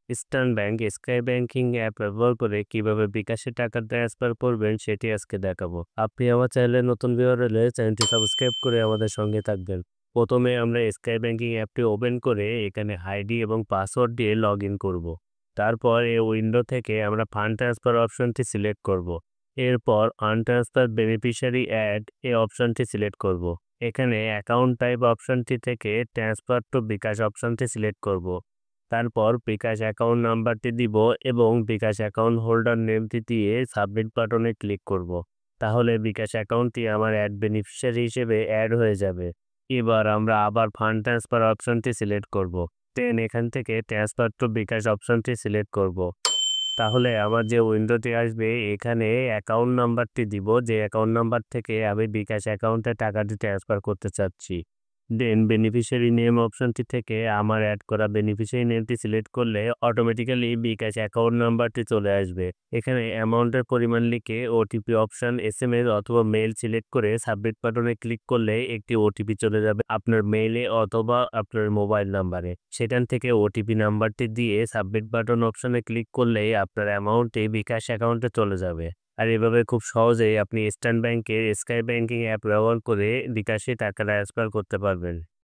Eastern bank sky banking app ব্যবহার করে কিভাবে বিকাশে টাকা ট্রান্সফার করবেন সেটি আজকে দেখাবো। আপনি আমার চ্যানেলে নতুন ভিউয়ার হলে চ্যানেলটি সাবস্ক্রাইব করে আমাদের সঙ্গে থাকবেন। প্রথমে আমরা স্কাই ব্যাংকিং অ্যাপটি ওপেন করে এখানে আইডি এবং পাসওয়ার্ড দিয়ে লগ ইন করবো। তারপর এই উইন্ডো থেকে আমরা ফান্ড ট্রান্সফার অপশনটি সিলেক্ট করব। এরপর ফান্ড ট্রান্সফার বেনিফিশিয়ারি অ্যাড এই অপশনটি সিলেক্ট করব। এখানে অ্যাকাউন্ট টাইপ অপশনটি থেকে ট্রান্সফার টু বিকাশ অপশনটি সিলেক্ট করব। তারপর বিকাশ অ্যাকাউন্ট নাম্বারটি দিব এবং বিকাশ অ্যাকাউন্ট হোল্ডার নেমটি দিয়ে সাবমিট বাটনে ক্লিক করব। তাহলে বিকাশ অ্যাকাউন্টটি আমার অ্যাড বেনিফিশিয়ারি হিসেবে অ্যাড হয়ে যাবে। এবার আমরা আবার ফান্ড ট্রান্সফার অপশনটি সিলেক্ট করব। দেন এখান থেকে ট্রান্সফার টু বিকাশ অপশনটি সিলেক্ট করব। তাহলে আমার যে উইন্ডোটি আসবে এখানে অ্যাকাউন্ট নাম্বারটি দিব, যে অ্যাকাউন্ট নাম্বার থেকে আমি বিকাশ অ্যাকাউন্টে টাকাটি ট্রান্সফার করতে চাচ্ছি। দেন বেনিফিশিয়ারি নেম অপশনটি থেকে আমার অ্যাড করা বেনিফিশিয়ারি নেমটি সিলেক্ট করলে অটোমেটিক্যালি বিকাশ অ্যাকাউন্ট নাম্বারটি চলে আসবে। এখানে অ্যামাউন্টের পরিমাণ লিখে ওটিপি অপশন এসএমএস অথবা মেইল সিলেক্ট করে সাবমিট বাটনে ক্লিক করলে একটি ওটিপি চলে যাবে আপনার মেইলে অথবা আপনার মোবাইল নাম্বারে। সেখান থেকে ওটিপি নাম্বারটি দিয়ে সাবমিট বাটন অপশনে ক্লিক করলেই আপনার অ্যামাউন্টটি বিকাশ অ্যাকাউন্টে চলে যাবে। আর এভাবে খুব সহজেই আপনি ইস্টার্ন ব্যাংকের স্কাই ব্যাংকিং অ্যাপ ব্যবহার করে বিকাশে টাকা ট্রান্সফার করতে পারবেন।